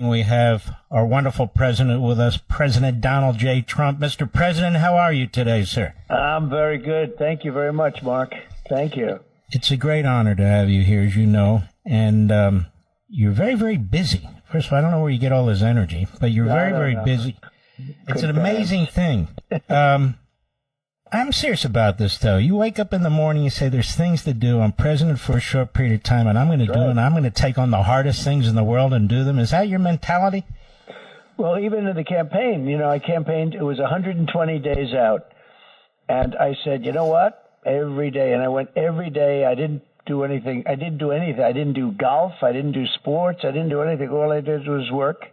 We have our wonderful president with us, President Donald J. Trump. Mr. President, how are you today, sir? I'm very good. Thank you very much, Mark. Thank you. It's a great honor to have you here, as you know, and you're very, very busy. First of all, I don't know where you get all this energy, but you're very busy. It's an amazing thing. I'm serious about this, though. You wake up in the morning, you say, there's things to do. I'm president for a short period of time, and I'm going to do it, and I'm going to take on the hardest things in the world and do them. Is that your mentality? Well, even in the campaign, I campaigned, it was 120 days out. And I said, you know what? Every day. And I went every day. I didn't do anything. I didn't do golf. I didn't do sports. I didn't do anything. All I did was work.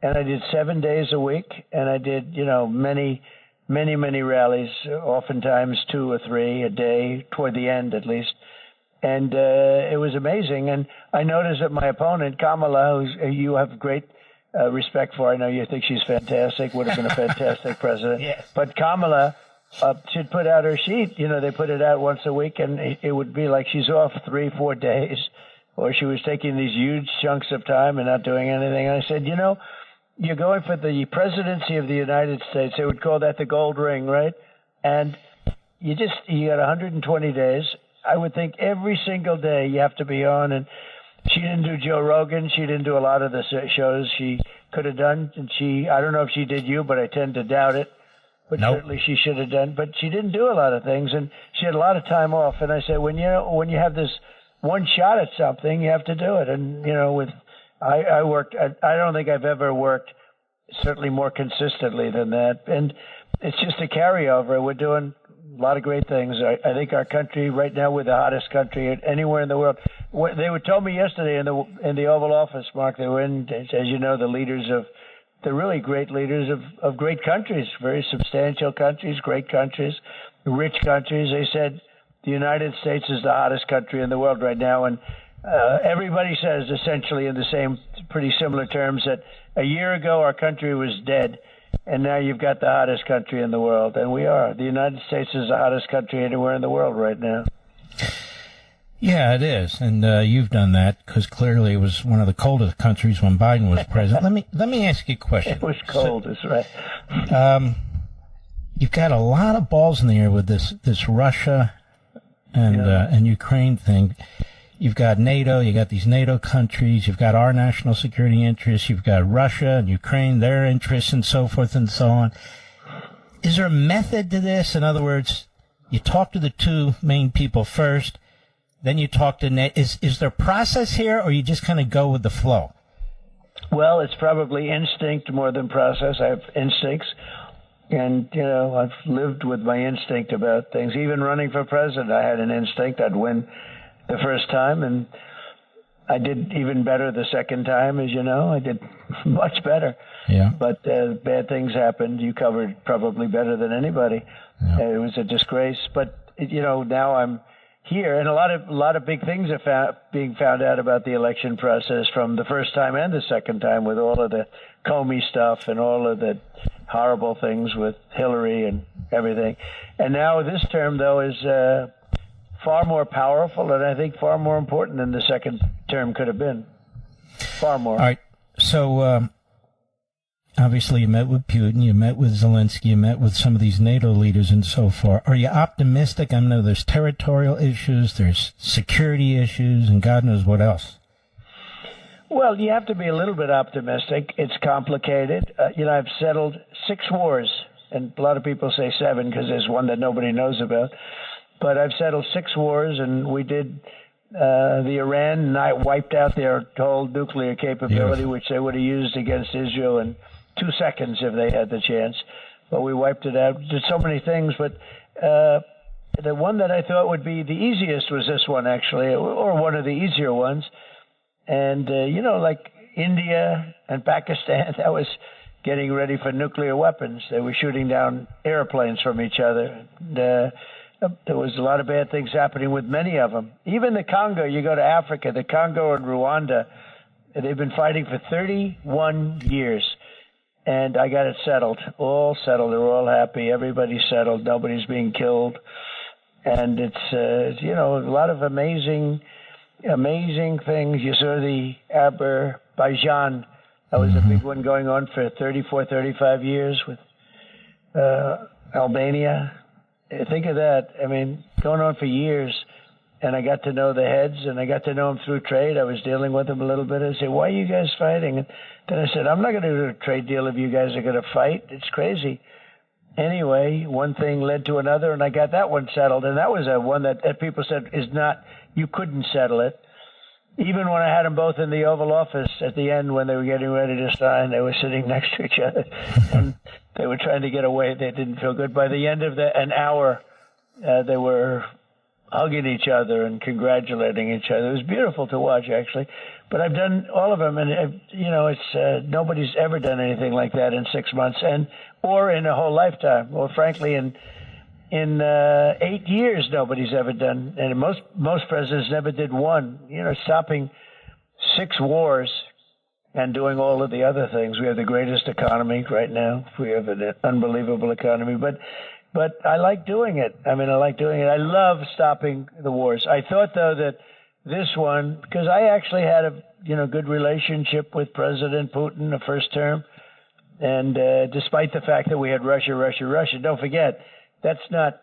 And I did 7 days a week. And I did, many rallies, oftentimes 2 or 3 a day, toward the end at least. And it was amazing. And I noticed that my opponent, Kamala, who you have great respect for, I know you think she's fantastic, would have been a fantastic president. Yes. But Kamala should put out her sheet. They put it out once a week, and it would be like she's off 3-4 days, or she was taking these huge chunks of time and not doing anything. And I said, you're going for the presidency of the United States. They would call that the gold ring, right? And you got 120 days. I would think every single day you have to be on. And she didn't do Joe Rogan. She didn't do a lot of the shows she could have done. And I don't know if she did you, but I tend to doubt it. But Nope. Certainly she should have done. But she didn't do a lot of things. And she had a lot of time off. And I said, when you have this one shot at something, you have to do it. And, I worked, I don't think I've ever worked certainly more consistently than that. And it's just a carryover. We're doing a lot of great things. I think our country right now, we're the hottest country anywhere in the world. They were told me yesterday in the Oval Office, Mark, they were in, as you know, the really great leaders of great countries, very substantial countries, great countries, rich countries. They said the United States is the hottest country in the world right now. And everybody says essentially in the same pretty similar terms that a year ago our country was dead, and now you've got the hottest country in the world. And we are. The United States is the hottest country anywhere in the world right now. Yeah, it is. And you've done that because clearly it was one of the coldest countries when Biden was president. Let me ask you a question. It was cold, that's right. You've got a lot of balls in the air with this Russia and Ukraine thing. You've got NATO, you got these NATO countries, you've got our national security interests, you've got Russia and Ukraine, their interests, and so forth and so on. Is there a method to this? In other words, you talk to the two main people first, then you talk to NATO. Is there a process here, or you just kind of go with the flow? Well, it's probably instinct more than process. I have instincts. And, I've lived with my instinct about things. Even running for president, I had an instinct I'd win the first time, and I did even better the second time, as you know. I did much better. Yeah. But bad things happened. You covered probably better than anybody. Yeah. It was a disgrace. But, now I'm here, and a lot of big things are being found out about the election process from the first time and the second time, with all of the Comey stuff and all of the horrible things with Hillary and everything. And now this term, though, is far more powerful, and I think far more important than the second term could have been. Far more. All right. So, obviously, you met with Putin, you met with Zelensky, you met with some of these NATO leaders and so forth. Are you optimistic? I know there's territorial issues, there's security issues, and God knows what else. Well, you have to be a little bit optimistic. It's complicated. I've settled 6 wars, and a lot of people say 7 because there's one that nobody knows about. But I've settled 6 wars, and we did the Iran wiped out their whole nuclear capability, which they would have used against Israel in 2 seconds if they had the chance. But we wiped it out. Did so many things. But the one that I thought would be the easiest was this one, actually, or one of the easier ones. And, like India and Pakistan, that was getting ready for nuclear weapons. They were shooting down airplanes from each other. And, there was a lot of bad things happening with many of them. Even the Congo, you go to Africa, the Congo and Rwanda, they've been fighting for 31 years. And I got it settled, all settled. They're all happy. Everybody's settled. Nobody's being killed. And it's, a lot of amazing things. You saw the Azerbaijan That was a big one going on for 34, 35 years with Albania. Think of that. I mean, going on for years. And I got to know the heads, and I got to know them through trade. I was dealing with them a little bit. I said, why are you guys fighting? And then I said, I'm not going to do a trade deal if you guys are going to fight. It's crazy. Anyway, one thing led to another, and I got that one settled. And that was a one that people said is not, you couldn't settle it. Even when I had them both in the Oval Office at the end when they were getting ready to sign, they were sitting next to each other. And they were trying to get away. They didn't feel good. By the end of an hour, they were hugging each other and congratulating each other. It was beautiful to watch, actually. But I've done all of them, and it's nobody's ever done anything like that in 6 months, or in a whole lifetime, or frankly, in 8 years, nobody's ever done. And most presidents never did one. Stopping 6 wars and doing all of the other things. We have the greatest economy right now. We have an unbelievable economy, but I like doing it. I like doing it. I love stopping the wars. I thought, though, that this one, because I actually had a good relationship with President Putin the first term, and despite the fact that we had Russia, don't forget, that's not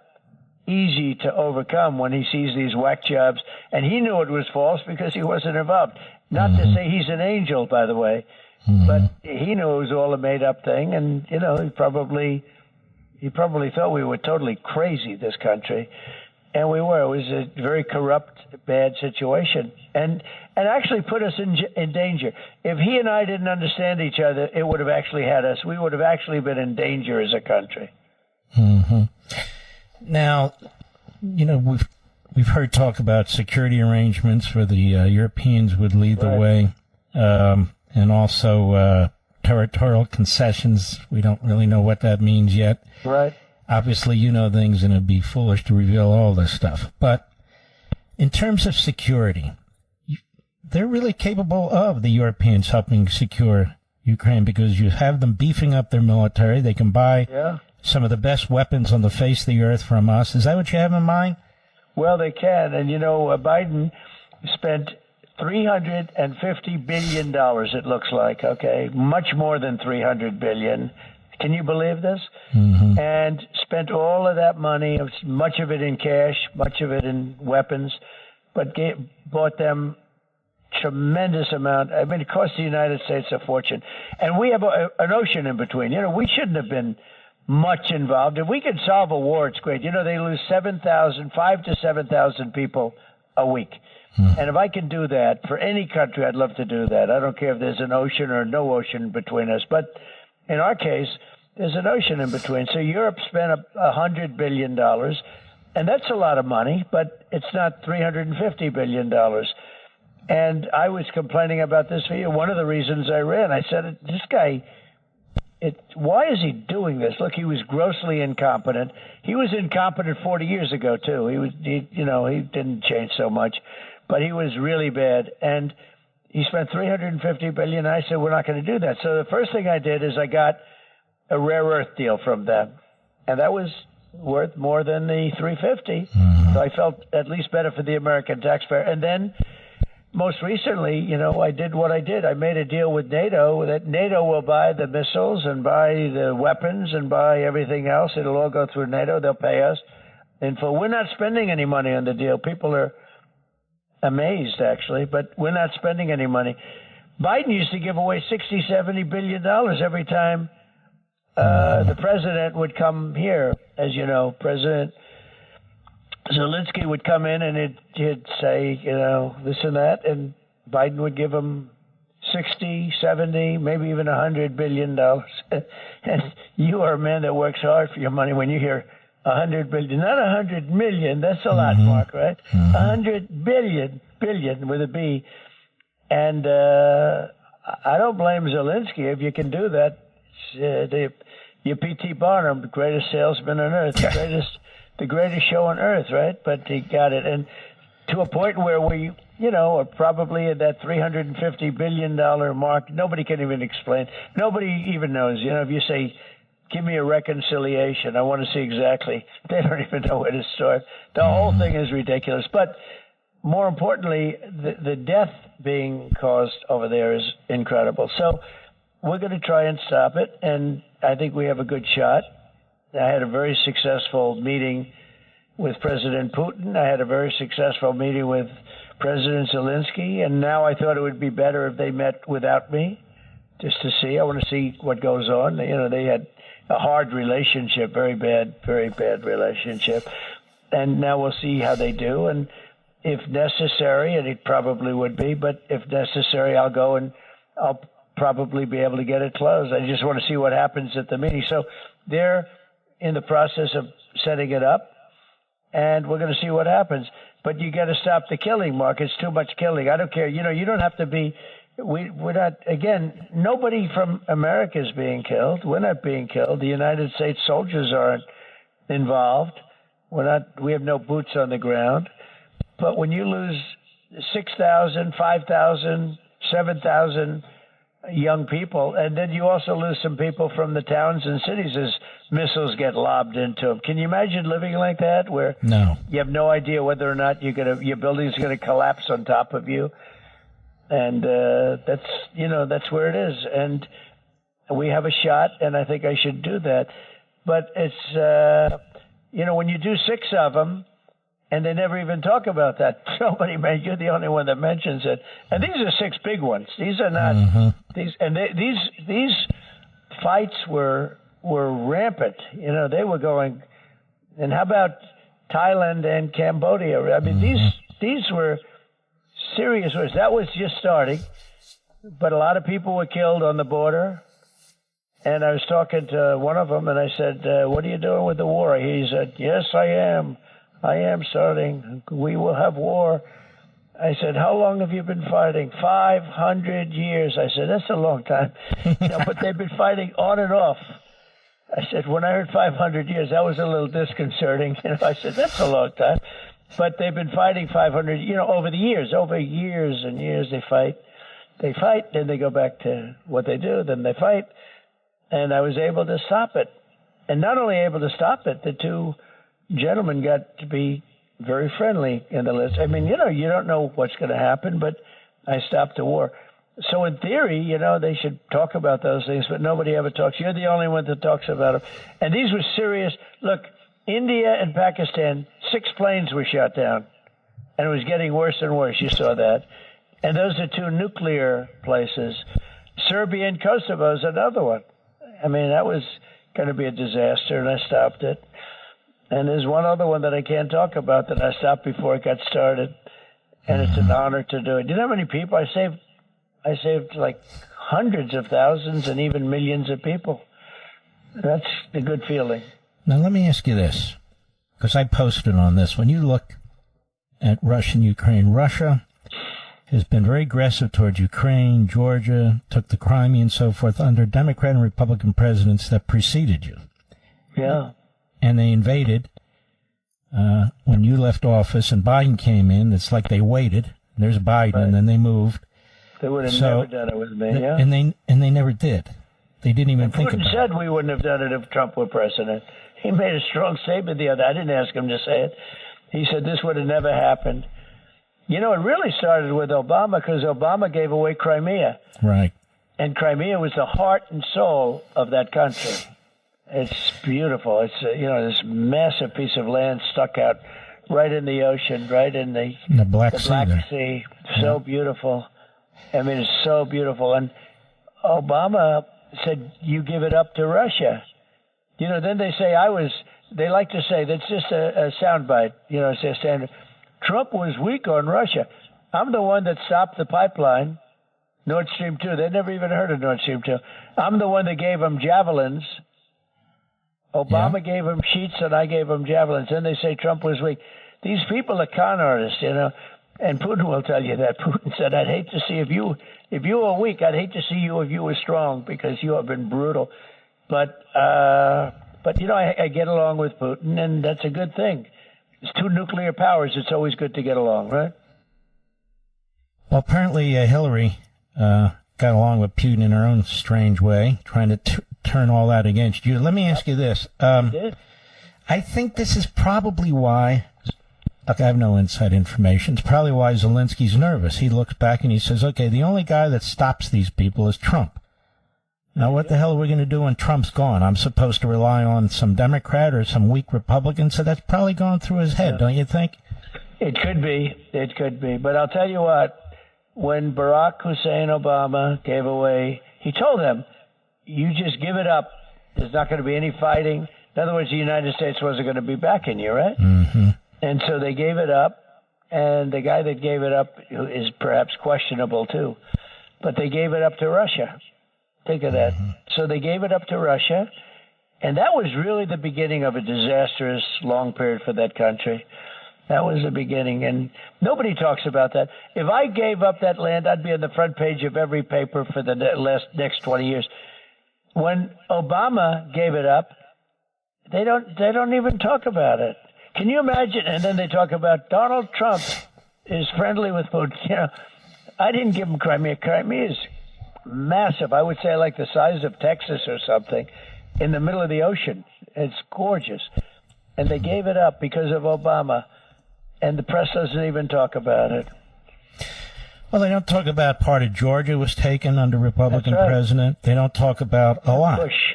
easy to overcome when he sees these whack jobs. And he knew it was false because he wasn't involved. Not to say he's an angel, by the way, but he knew it was all a made-up thing, and, he probably thought we were totally crazy, this country. And we were. It was a very corrupt, bad situation. And actually put us in danger. If he and I didn't understand each other, it would have actually had us. We would have actually been in danger as a country. Mm-hmm. Now, we've heard talk about security arrangements where the Europeans would lead the way, and also territorial concessions. We don't really know what that means yet. Right. Obviously, things, and it'd be foolish to reveal all this stuff. But in terms of security, they're really capable of the Europeans helping secure Ukraine because you have them beefing up their military. They can buy some of the best weapons on the face of the earth from us. Is that what you have in mind? Well, they can. And, Biden spent $350 billion, it looks like, okay? Much more than $300 billion. Can you believe this? Mm-hmm. And spent all of that money, much of it in cash, much of it in weapons, but bought them tremendous amount. It cost the United States a fortune. And we have an ocean in between. We shouldn't have been much involved. If we could solve a war, it's great. They lose 5,000 to 7,000 people a week. And if I can do that for any country, I'd love to do that. I don't care if there's an ocean or no ocean between us. But in our case, there's an ocean in between. So Europe spent $100 billion, and that's a lot of money, but it's not $350 billion. And I was complaining about this for you. One of the reasons I ran, I said, this guy, why is he doing this? Look, he was grossly incompetent. He was incompetent 40 years ago, too. He didn't change so much. But he was really bad, and he spent $350 billion. I said, we're not going to do that. So the first thing I did is I got a rare earth deal from them, and that was worth more than the $350. So I felt at least better for the American taxpayer. And then most recently, I did what I did. I made a deal with NATO that NATO will buy the missiles and buy the weapons and buy everything else. It'll all go through NATO. They'll pay us. And we're not spending any money on the deal. People are amazed, actually, but we're not spending any money. Biden used to give away $60-70 billion every time the president would come here. As you know, President Zelensky would come in and he'd say, this and that, and Biden would give him 60, 70, maybe even $100 billion. And you are a man that works hard for your money when you hear $100 billion, not $100 million. That's a lot, Mark, right? $100 billion with a B. And I don't blame Zelensky if you can do that. You're P.T. Barnum, the greatest salesman on earth, the greatest show on earth, right? But he got it, and to a point where we, are probably at that $350 billion mark. Nobody can even explain. Nobody even knows. If you say, give me a reconciliation, I want to see exactly. They don't even know where to start. The whole thing is ridiculous. But more importantly, the death being caused over there is incredible. So we're going to try and stop it, and I think we have a good shot. I had a very successful meeting with President Putin. I had a very successful meeting with President Zelensky, and now I thought it would be better if they met without me, just to see. I want to see what goes on. You know, they had a hard relationship, very bad relationship, and now we'll see how they do. And if necessary, and it probably would be, but if necessary, I'll go and I'll probably be able to get it closed. I just want to see what happens at the meeting. So they're in the process of setting it up, and we're going to see what happens. But you got to stop the killing, Mark. It's too much killing. I don't care. You know, you don't have to be. We're not. Again, nobody from America is being killed. We're not being killed. The United States soldiers aren't involved. We're not. We have no boots on the ground. But when you lose 6,000, 5,000, 7,000 young people, and then you also lose some people from the towns and cities as missiles get lobbed into them. Can you imagine living like that, where you have no idea whether or not your building's going to collapse on top of you? And that's where it is. And we have a shot, and I think I should do that. But it's when you do 6 of them, and they never even talk about that. Nobody, man, you're the only one that mentions it. And these are 6 big ones. These are not these. And these fights were rampant. You know, they were going. And how about Thailand and Cambodia? I mean, these were serious wars. That was just starting, but a lot of people were killed on the border. And I was talking to one of them, and I said, "What are you doing with the war?" He said, "Yes, I am. I am starting. We will have war." I said, "How long have you been fighting?" 500 years. I said, "That's a long time." But they've been fighting on and off. I said, when I heard 500 years, that was a little disconcerting. I said, that's a long time. But they've been fighting 500, over the years. Over years and years they fight. They fight, then they go back to what they do, then they fight. And I was able to stop it. And not only able to stop it, the 2 gentlemen got to be very friendly in the list. I mean, you don't know what's going to happen, but I stopped the war. So in theory, they should talk about those things, but nobody ever talks. You're the only one that talks about them. And these were serious. Look, India and Pakistan, 6 planes were shot down, and it was getting worse and worse. You saw that. And those are 2 nuclear places. Serbia and Kosovo is another one. I mean, that was going to be a disaster, and I stopped it. And there's one other one that I can't talk about that I stopped before it got started, and it's an honor to do it. Do you know how many people I saved? I saved like hundreds of thousands and even millions of people. That's the good feeling. Now, let me ask you this, because I posted on this. When you look at Russia and Ukraine, Russia has been very aggressive towards Ukraine, Georgia, took the Crimea and so forth under Democrat and Republican presidents that preceded you. Yeah. And they invaded when you left office and Biden came in. It's like they waited. There's Biden, right. And then they moved. They would have never done it with me, yeah. And they never did. They didn't even think about it. Putin said we wouldn't have done it if Trump were president. He made a strong statement the other day. I didn't ask him to say it. He said this would have never happened. It really started with Obama because Obama gave away Crimea. Right. And Crimea was the heart and soul of that country. It's beautiful. It's, this massive piece of land stuck out right in the ocean, right in the Black Sea. So beautiful. I mean, it's so beautiful. And Obama said, you give it up to Russia. Then they say they like to say, that's just a soundbite, say standard. Trump was weak on Russia. I'm the one that stopped the pipeline, Nord Stream 2. They never even heard of Nord Stream 2. I'm the one that gave them javelins. Obama gave them sheets and I gave them javelins. Then they say Trump was weak. These people are con artists, and Putin will tell you that. Putin said, I'd hate to see if you were weak, I'd hate to see you if you were strong because you have been brutal. But I get along with Putin, and that's a good thing. It's 2 nuclear powers. It's always good to get along, right? Well, apparently Hillary got along with Putin in her own strange way, trying to turn all that against you. Let me ask you this. I think this is probably why, look, I have no inside information. It's probably why Zelensky's nervous. He looks back and he says, okay, the only guy that stops these people is Trump. Now, what the hell are we going to do when Trump's gone? I'm supposed to rely on some Democrat or some weak Republican, so that's probably gone through his head, don't you think? It could be. It could be. But I'll tell you what, when Barack Hussein Obama gave away, he told them, you just give it up. There's not going to be any fighting. In other words, the United States wasn't going to be backing you, right? Mm-hmm. And so they gave it up. And the guy that gave it up is perhaps questionable, too. But they gave it up to Russia. Think of that. Mm-hmm. So they gave it up to Russia. And that was really the beginning of a disastrous long period for that country. That was the beginning. And nobody talks about that. If I gave up that land, I'd be on the front page of every paper for the next 20 years. When Obama gave it up, they don't even talk about it. Can you imagine? And then they talk about Donald Trump is friendly with Putin. You know, I didn't give him Crimea. Crimea is massive. I would say like the size of Texas or something, in the middle of the ocean. It's gorgeous. And they gave it up because of Obama. And the press doesn't even talk about it. Well, they don't talk about part of Georgia was taken under Republican president. They don't talk about a lot. Bush.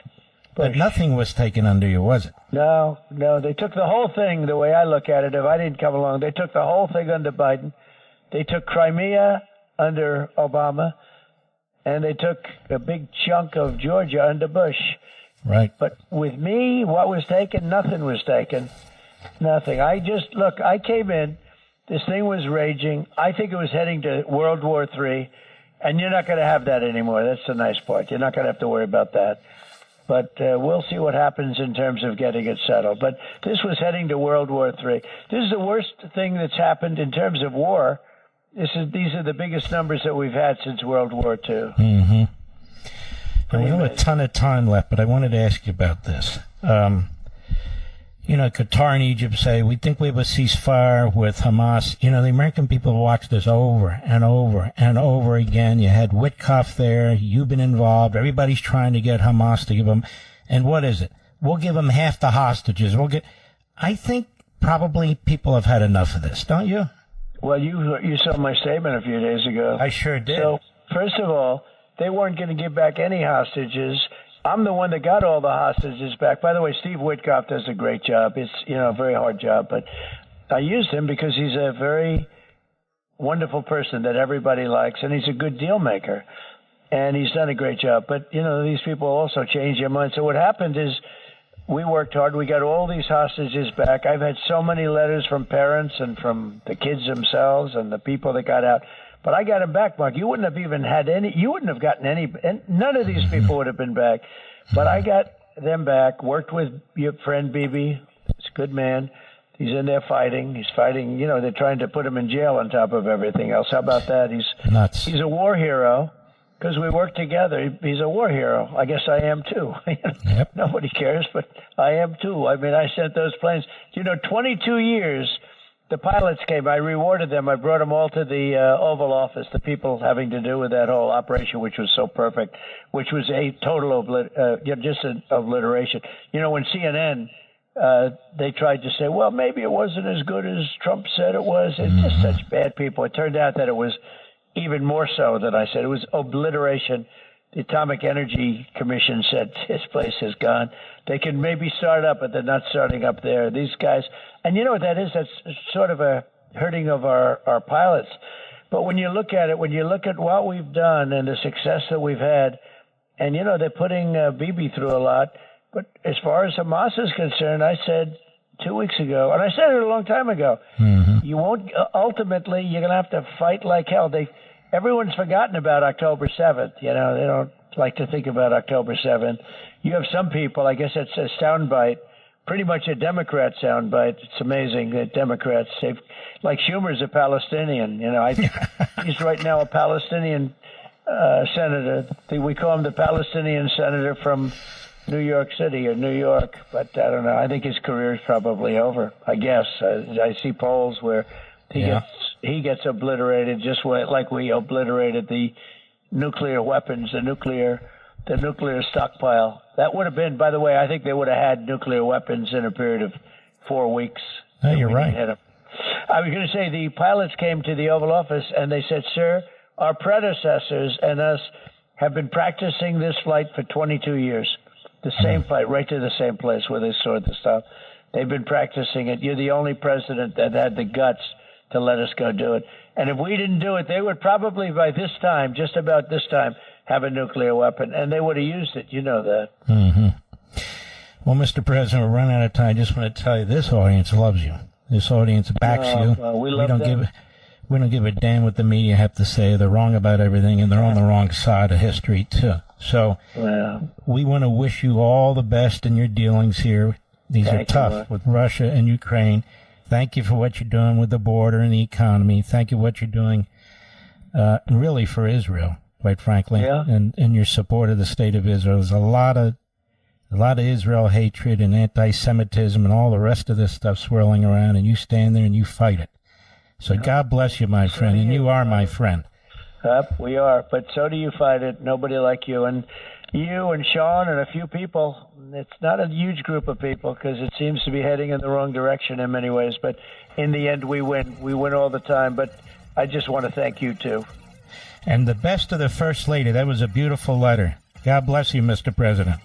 But nothing was taken under you, was it? No. They took the whole thing, the way I look at it, if I didn't come along. They took the whole thing under Biden. They took Crimea under Obama. And they took a big chunk of Georgia under Bush. Right. But with me, what was taken? Nothing was taken. Nothing. I came in. This thing was raging. I think it was heading to World War III. And you're not going to have that anymore. That's the nice part. You're not going to have to worry about that. But we'll see what happens in terms of getting it settled. But this was heading to World War III. This is the worst thing that's happened in terms of war. These are the biggest numbers that we've had since World War II. Mm-hmm. And we have a ton of time left, but I wanted to ask you about this. Qatar and Egypt say, we think we have a ceasefire with Hamas. The American people have watched this over and over and over again. You had Witkoff there. You've been involved. Everybody's trying to get Hamas to give them. And what is it? We'll give them half the hostages. I think probably people have had enough of this, don't you? Well, you saw my statement a few days ago. I sure did. So, first of all, they weren't going to give back any hostages. I'm the one that got all the hostages back. By the way, Steve Witkoff does a great job. It's, a very hard job, but I used him because he's a very wonderful person that everybody likes, and he's a good deal maker, and he's done a great job. But, these people also change their minds. So what happened is we worked hard. We got all these hostages back. I've had so many letters from parents and from the kids themselves and the people that got out. But I got them back, Mark. You wouldn't have even had any. You wouldn't have gotten any. And none of these people would have been back. But I got them back. Worked with your friend Bibi. He's a good man. He's in there fighting. He's fighting. They're trying to put him in jail on top of everything else. How about that? He's nuts. He's a war hero because we work together. He's a war hero. I guess I am too. Yep. Nobody cares, but I am too. I mean, I sent those planes. 22 years. The pilots came. I rewarded them. I brought them all to the Oval Office, the people having to do with that whole operation, which was so perfect, which was a total obliteration. When CNN, they tried to say, well, maybe it wasn't as good as Trump said it was. It's just such bad people. It turned out that it was even more so than I said. It was obliteration. The Atomic Energy Commission said, this place is gone. They can maybe start up, but they're not starting up there. These guys, and you know what that is? That's sort of a hurting of our pilots. But when you look at it, when you look at what we've done and the success that we've had, and, they're putting Bibi through a lot. But as far as Hamas is concerned, I said 2 weeks ago, and I said it a long time ago, you won't, ultimately, you're going to have to fight like hell. Everyone's forgotten about October 7th. They don't like to think about October 7th. You have some people, I guess it's a soundbite, pretty much a Democrat soundbite. It's amazing that Democrats, like Schumer's a Palestinian. He's right now a Palestinian senator. We call him the Palestinian senator from New York City or New York, but I don't know. I think his career is probably over, I guess. I see polls where he gets obliterated just like we obliterated the nuclear weapons, the nuclear stockpile. That would have been, by the way, I think they would have had nuclear weapons in a period of 4 weeks. No, you're right. I was going to say the pilots came to the Oval Office and they said, sir, our predecessors and us have been practicing this flight for 22 years. The same flight, right to the same place where they stored the stuff. They've been practicing it. You're the only president that had the guts to let us go do it. And if we didn't do it, they would probably by this time, just about this time, have a nuclear weapon. And they would have used it. You know that. Mm-hmm. Well, Mr. President, we're running out of time. I just want to tell you, this audience loves you. This audience backs you. Well, we love them. We don't give a damn what the media have to say. They're wrong about everything, and they're on the wrong side of history, too. So we want to wish you all the best in your dealings here. These are tough with Russia and Ukraine. Thank you for what you're doing with the border and the economy. Thank you for what you're doing really for Israel, quite frankly, and your support of the state of Israel. There's a lot of Israel hatred and anti-Semitism and all the rest of this stuff swirling around, and you stand there and you fight it. So God bless you, my friend, and you are my friend. We are, but so do you fight it. Nobody like you. And you and Sean and a few people. It's not a huge group of people because it seems to be heading in the wrong direction in many ways. But in the end, we win. We win all the time. But I just want to thank you, too. And the best of the First Lady. That was a beautiful letter. God bless you, Mr. President.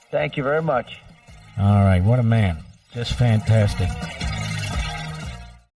Thank you very much. All right. What a man. Just fantastic.